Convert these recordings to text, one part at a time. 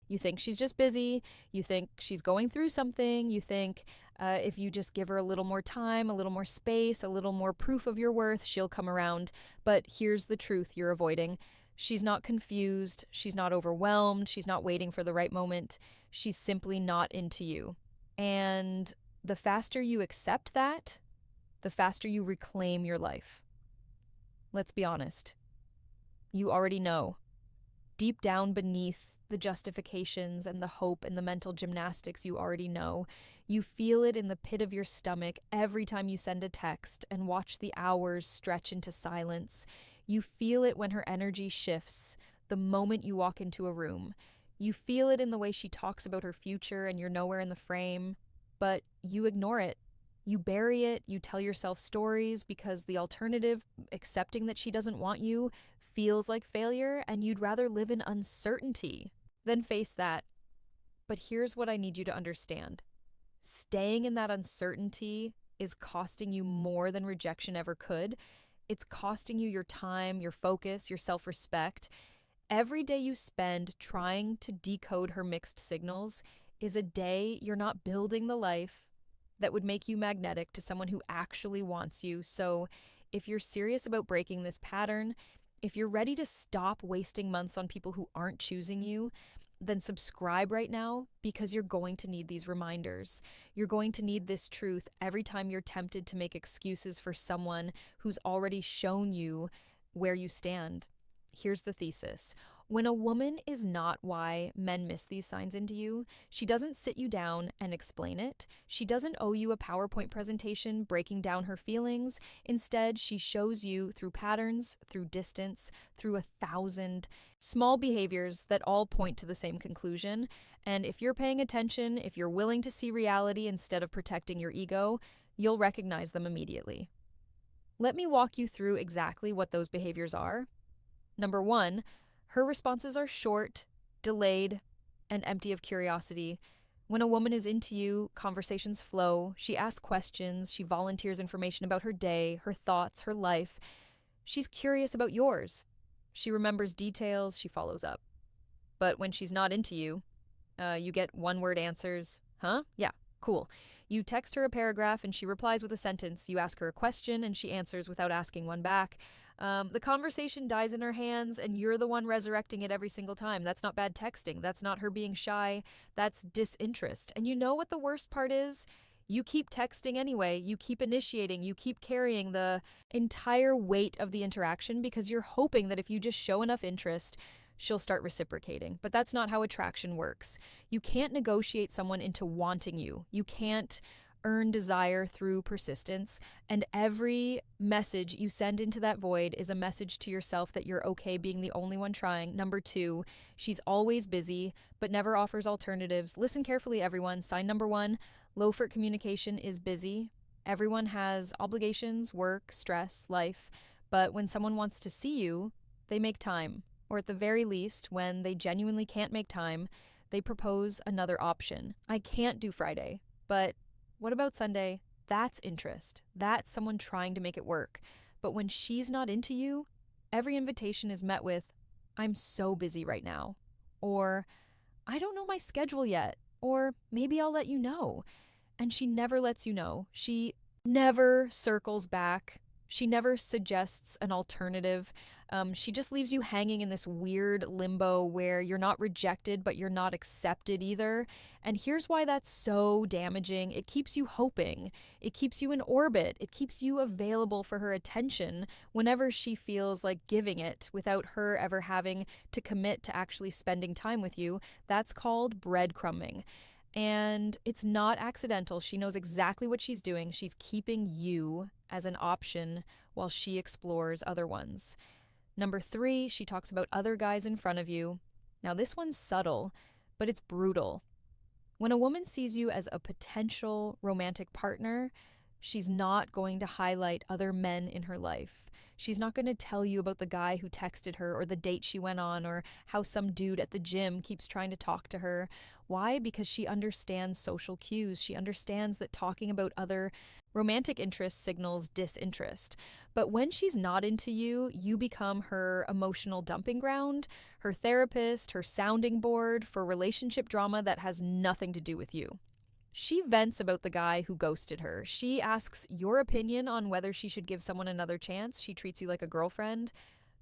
You think she's just busy. You think she's going through something. You think if you just give her a little more time, a little more space, a little more proof of your worth, she'll come around. But here's the truth you're avoiding. She's not confused. She's not overwhelmed. She's not waiting for the right moment. She's simply not into you. And the faster you accept that, the faster you reclaim your life. Let's be honest. You already know. Deep down beneath the justifications and the hope and the mental gymnastics, you already know. You feel it in the pit of your stomach every time you send a text and watch the hours stretch into silence. You feel it when her energy shifts the moment you walk into a room. You feel it in the way she talks about her future and you're nowhere in the frame, but you ignore it. You bury it, you tell yourself stories because the alternative, accepting that she doesn't want you, feels like failure and you'd rather live in uncertainty than face that. But here's what I need you to understand. Staying in that uncertainty is costing you more than rejection ever could. It's costing you your time, your focus, your self-respect. Every day you spend trying to decode her mixed signals is a day you're not building the life that would make you magnetic to someone who actually wants you. So if you're serious about breaking this pattern, if you're ready to stop wasting months on people who aren't choosing you, then subscribe right now because you're going to need these reminders. You're going to need this truth every time you're tempted to make excuses for someone who's already shown you where you stand. Here's the thesis. When a woman is not why men miss these signs into you, she doesn't sit you down and explain it. She doesn't owe you a PowerPoint presentation breaking down her feelings. Instead, she shows you through patterns, through distance, through 1,000 small behaviors that all point to the same conclusion. And if you're paying attention, if you're willing to see reality instead of protecting your ego, you'll recognize them immediately. Let me walk you through exactly what those behaviors are. Number one, her responses are short, delayed, and empty of curiosity. When a woman is into you, conversations flow. She asks questions. She volunteers information about her day, her thoughts, her life. She's curious about yours. She remembers details. She follows up. But when she's not into you, you get one-word answers. Huh? Yeah, cool. You text her a paragraph and she replies with a sentence. You ask her a question and she answers without asking one back. The conversation dies in her hands and you're the one resurrecting it every single time. That's not bad texting. That's not her being shy. That's disinterest. And you know what the worst part is? You keep texting anyway. You keep initiating. You keep carrying the entire weight of the interaction because you're hoping that if you just show enough interest, she'll start reciprocating. But that's not how attraction works. You can't negotiate someone into wanting you. You can't earn desire through persistence. And every message you send into that void is a message to yourself that you're okay being the only one trying. Number two, she's always busy, but never offers alternatives. Listen carefully, everyone. Sign number one, low-effort communication is busy. Everyone has obligations, work, stress, life. But when someone wants to see you, they make time. Or at the very least, when they genuinely can't make time, they propose another option. I can't do Friday, but what about Sunday? That's interest. That's someone trying to make it work. But when she's not into you, every invitation is met with, I'm so busy right now. Or, I don't know my schedule yet. Or, maybe I'll let you know. And she never lets you know. She never circles back. She never suggests an alternative. She just leaves you hanging in this weird limbo where you're not rejected, but you're not accepted either. And here's why that's so damaging. It keeps you hoping. It keeps you in orbit. It keeps you available for her attention whenever she feels like giving it without her ever having to commit to actually spending time with you. That's called breadcrumbing. And it's not accidental. She knows exactly what she's doing. She's keeping you as an option while she explores other ones. Number three, she talks about other guys in front of you. Now, this one's subtle, but it's brutal. When a woman sees you as a potential romantic partner, She's not going to highlight other men in her life. She's not going to tell you about the guy who texted her or the date she went on or how some dude at the gym keeps trying to talk to her. Why? Because she understands social cues. She understands that talking about other romantic interests signals disinterest. But when she's not into you, you become her emotional dumping ground, her therapist, her sounding board for relationship drama that has nothing to do with you. She vents about the guy who ghosted her. She asks your opinion on whether she should give someone another chance. She treats you like a girlfriend,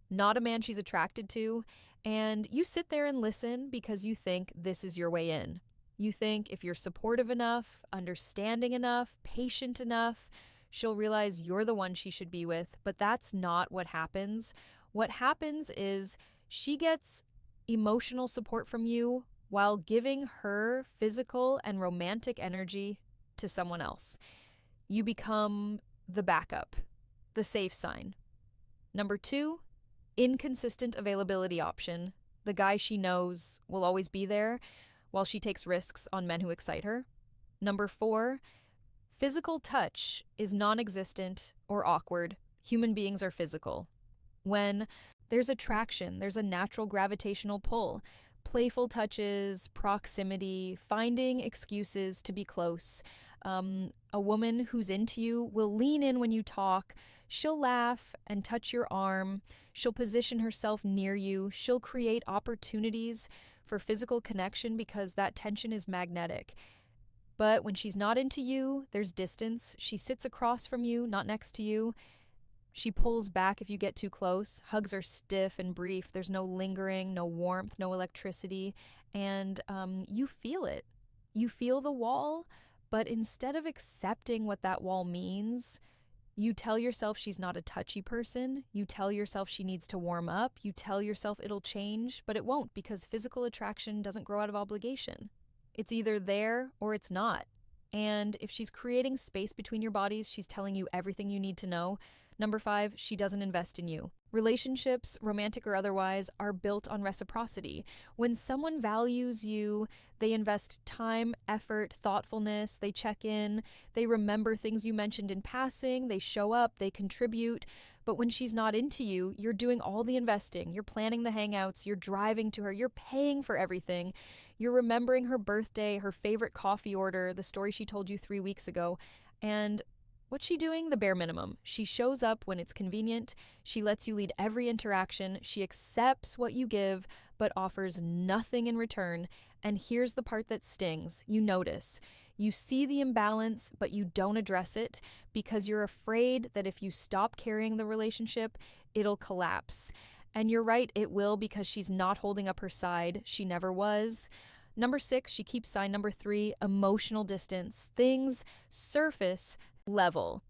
not a man she's attracted to. And you sit there and listen because you think this is your way in. You think if you're supportive enough, understanding enough, patient enough, she'll realize you're the one she should be with. But that's not what happens. What happens is she gets emotional support from you while giving her physical and romantic energy to someone else. You become the backup, the safe sign. Number 2, inconsistent availability option. The guy she knows will always be there while she takes risks on men who excite her. Number 4, physical touch is non existent or awkward. Human beings are physical. When there's attraction, there's a natural gravitational pull. Playful touches, proximity, finding excuses to be close. A woman who's into you will lean in when you talk. She'll laugh and touch your arm. She'll position herself near you. She'll create opportunities for physical connection because that tension is magnetic. But when she's not into you, there's distance. She sits across from you, not next to you. She pulls back if you get too close. Hugs are stiff and brief. There's no lingering, no warmth, no electricity. And you feel it. You feel the wall, but instead of accepting what that wall means, you tell yourself she's not a touchy person. You tell yourself she needs to warm up. You tell yourself it'll change, but it won't because physical attraction doesn't grow out of obligation. It's either there or it's not. And if she's creating space between your bodies, she's telling you everything you need to know. Number 5, she doesn't invest in you. Relationships, romantic or otherwise, are built on reciprocity. When someone values you, they invest time, effort, thoughtfulness, they check in, they remember things you mentioned in passing, they show up, they contribute. But when she's not into you, you're doing all the investing. You're planning the hangouts, you're driving to her, you're paying for everything. You're remembering her birthday, her favorite coffee order, the story she told you 3 weeks ago. And what's she doing? The bare minimum. She shows up when it's convenient. She lets you lead every interaction. She accepts what you give, but offers nothing in return. And here's the part that stings. You notice. You see the imbalance, but you don't address it because you're afraid that if you stop carrying the relationship, it'll collapse. And you're right, it will because she's not holding up her side. She never was. Number 6, she keeps sign number 3, emotional distance. Things surface level.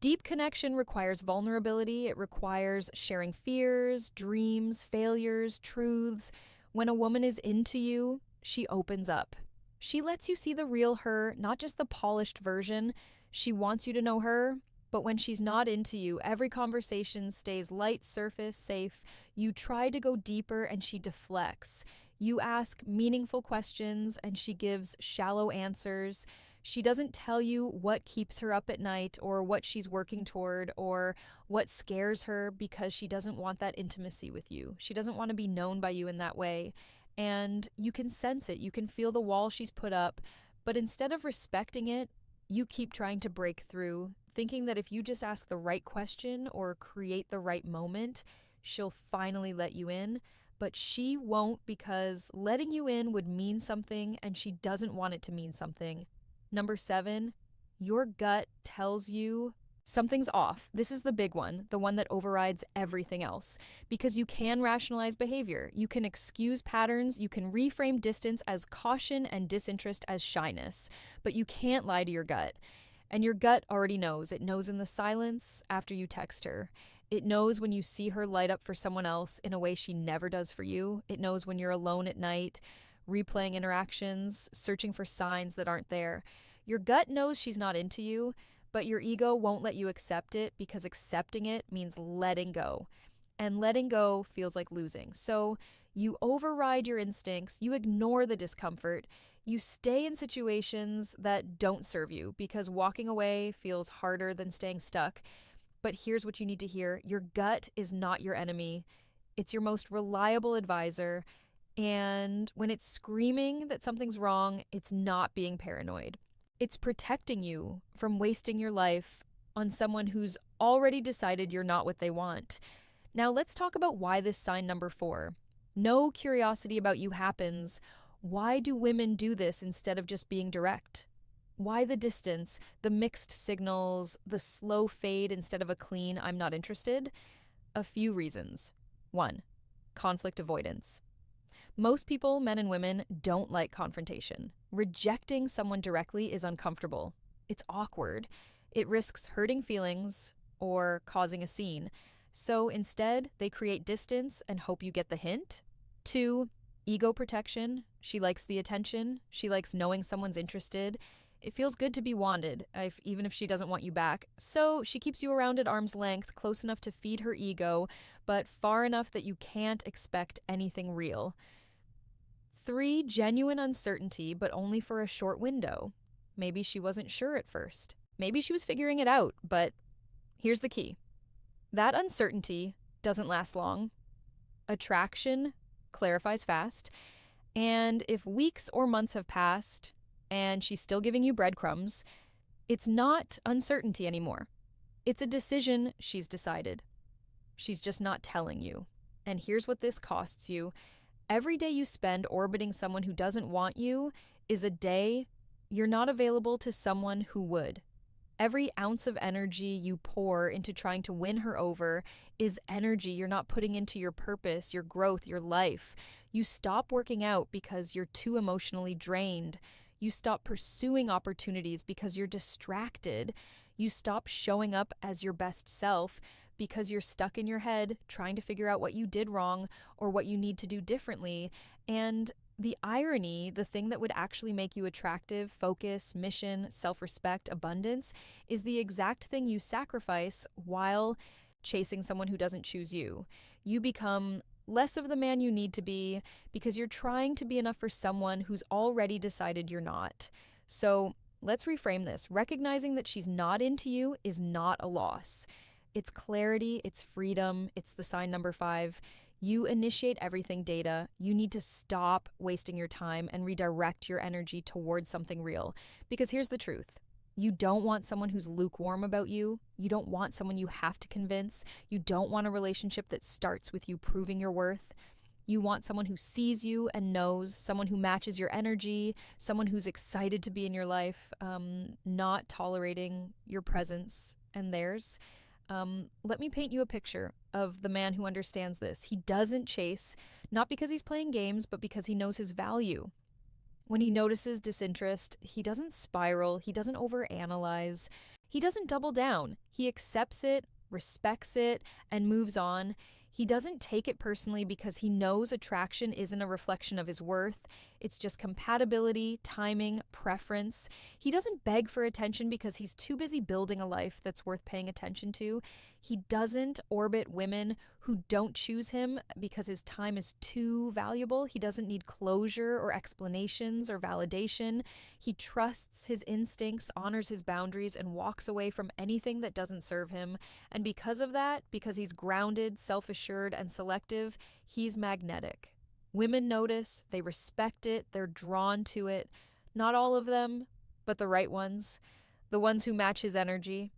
Deep connection requires vulnerability. It requires sharing fears, dreams, failures, truths. When a woman is into you, she opens up. She lets you see the real her, not just the polished version. She wants you to know her, but when she's not into you, every conversation stays light, surface, safe. You try to go deeper and she deflects. You ask meaningful questions and she gives shallow answers. She doesn't tell you what keeps her up at night or what she's working toward or what scares her because she doesn't want that intimacy with you. She doesn't want to be known by you in that way. And you can sense it. You can feel the wall she's put up. But instead of respecting it, you keep trying to break through, thinking that if you just ask the right question or create the right moment, she'll finally let you in. But she won't because letting you in would mean something and she doesn't want it to mean something. Number 7, your gut tells you something's off. This is the big one, the one that overrides everything else. Because you can rationalize behavior. You can excuse patterns. You can reframe distance as caution and disinterest as shyness. But you can't lie to your gut. And your gut already knows. It knows in the silence after you text her. It knows when you see her light up for someone else in a way she never does for you. It knows when you're alone at night, replaying interactions, searching for signs that aren't there. Your gut knows she's not into you, but your ego won't let you accept it because accepting it means letting go. And letting go feels like losing. So You override your instincts, you ignore the discomfort, you stay in situations that don't serve you because walking away feels harder than staying stuck. But here's what you need to hear: your gut is not your enemy, it's your most reliable advisor. And when it's screaming that something's wrong, it's not being paranoid. It's protecting you from wasting your life on someone who's already decided you're not what they want. Now, let's talk about why this sign number 4. No curiosity about you happens. Why do women do this instead of just being direct? Why the distance, the mixed signals, the slow fade instead of a clean "I'm not interested"? A few reasons. 1. Conflict avoidance. Most people, men and women, don't like confrontation. Rejecting someone directly is uncomfortable. It's awkward. It risks hurting feelings or causing a scene. So instead, they create distance and hope you get the hint. 2. Ego protection. She likes the attention. She likes knowing someone's interested. It feels good to be wanted, even if she doesn't want you back. So she keeps you around at arm's length, close enough to feed her ego, but far enough that you can't expect anything real. 3. Genuine uncertainty, but only for a short window. Maybe she wasn't sure at first. Maybe she was figuring it out, but here's the key. That uncertainty doesn't last long. Attraction clarifies fast. And if weeks or months have passed and she's still giving you breadcrumbs, it's not uncertainty anymore. It's a decision she's decided. She's just not telling you. And here's what this costs you. Every day you spend orbiting someone who doesn't want you is a day you're not available to someone who would. Every ounce of energy you pour into trying to win her over is energy you're not putting into your purpose, your growth, your life. You stop working out because you're too emotionally drained. You stop pursuing opportunities because you're distracted. You stop showing up as your best self because you're stuck in your head trying to figure out what you did wrong or what you need to do differently. And the irony, the thing that would actually make you attractive, focus, mission, self-respect, abundance, is the exact thing you sacrifice while chasing someone who doesn't choose you. You become less of the man you need to be because you're trying to be enough for someone who's already decided you're not. So let's reframe this. Recognizing that she's not into you is not a loss. It's clarity, it's freedom, it's the sign number 5. You initiate everything data. You need to stop wasting your time and redirect your energy towards something real. Because here's the truth. You don't want someone who's lukewarm about you. You don't want someone you have to convince. You don't want a relationship that starts with you proving your worth. You want someone who sees you and knows, someone who matches your energy, someone who's excited to be in your life, not tolerating your presence and theirs. Let me paint you a picture of the man who understands this. He doesn't chase, not because he's playing games, but because he knows his value. When he notices disinterest, he doesn't spiral, he doesn't overanalyze, he doesn't double down. He accepts it, respects it, and moves on. He doesn't take it personally because he knows attraction isn't a reflection of his worth. It's just compatibility, timing, preference. He doesn't beg for attention because he's too busy building a life that's worth paying attention to. He doesn't orbit women who don't choose him because his time is too valuable. He doesn't need closure or explanations or validation. He trusts his instincts, honors his boundaries, and walks away from anything that doesn't serve him. And because of that, because he's grounded, self-assured, and selective, he's magnetic. Women notice, they respect it, they're drawn to it. Not all of them, but the right ones. The ones who match his energy.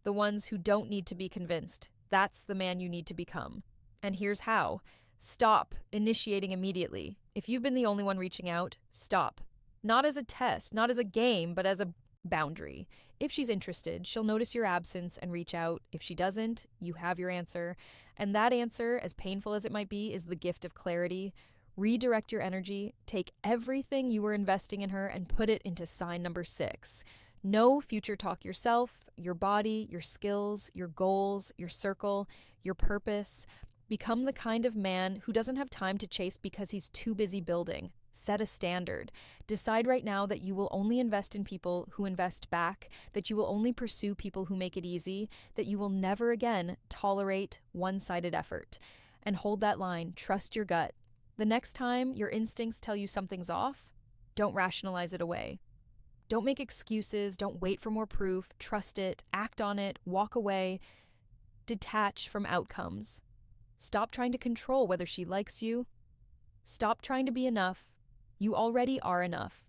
The ones who don't need to be convinced. That's the man you need to become. And here's how. Stop initiating immediately. If you've been the only one reaching out, stop. Not as a test, not as a game, but as a boundary. If she's interested, she'll notice your absence and reach out. If she doesn't, you have your answer. And that answer, as painful as it might be, is the gift of clarity. Redirect your energy, take everything you were investing in her and put it into sign number 6. No future talk yourself, your body, your skills, your goals, your circle, your purpose. Become the kind of man who doesn't have time to chase because he's too busy building. Set a standard. Decide right now that you will only invest in people who invest back, that you will only pursue people who make it easy, that you will never again tolerate one-sided effort. And hold that line. Trust your gut. The next time your instincts tell you something's off, don't rationalize it away. Don't make excuses, don't wait for more proof, trust it, act on it, walk away, detach from outcomes. Stop trying to control whether she likes you. Stop trying to be enough. You already are enough.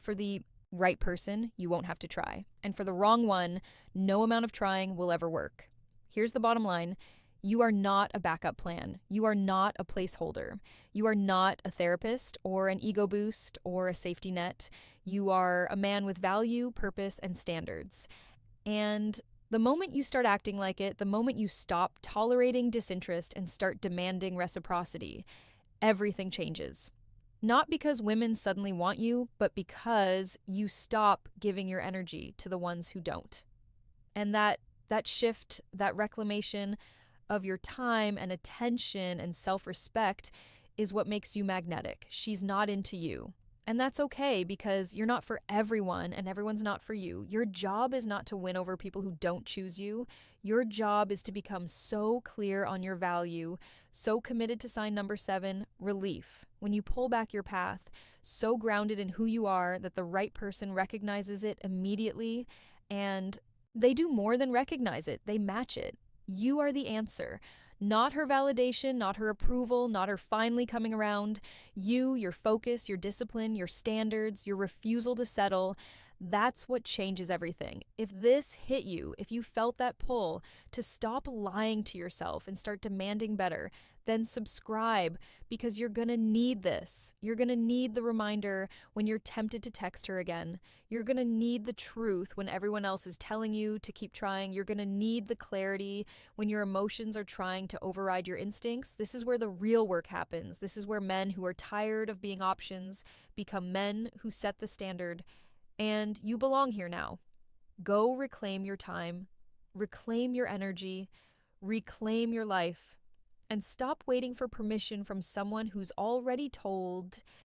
For the right person, you won't have to try. And for the wrong one, no amount of trying will ever work. Here's the bottom line. You are not a backup plan. You are not a placeholder. You are not a therapist or an ego boost or a safety net. You are a man with value, purpose, and standards. And the moment you start acting like it, the moment you stop tolerating disinterest and start demanding reciprocity, everything changes. Not because women suddenly want you, but because you stop giving your energy to the ones who don't. And that shift, that reclamation of your time and attention and self-respect is what makes you magnetic. She's not into you. And that's okay because you're not for everyone and everyone's not for you. Your job is not to win over people who don't choose you. Your job is to become so clear on your value, so committed to sign number 7, relief. When you pull back your path, so grounded in who you are that the right person recognizes it immediately, and they do more than recognize it, they match it. You are the answer. Not her validation, not her approval, not her finally coming around. You, your focus, your discipline, your standards, your refusal to settle. That's what changes everything. If this hit you, if you felt that pull to stop lying to yourself and start demanding better, then subscribe because you're going to need this. You're going to need the reminder when you're tempted to text her again. You're going to need the truth when everyone else is telling you to keep trying. You're going to need the clarity when your emotions are trying to override your instincts. This is where the real work happens. This is where men who are tired of being options become men who set the standard. And you belong here now. Go reclaim your time, reclaim your energy, reclaim your life, and stop waiting for permission from someone who's already told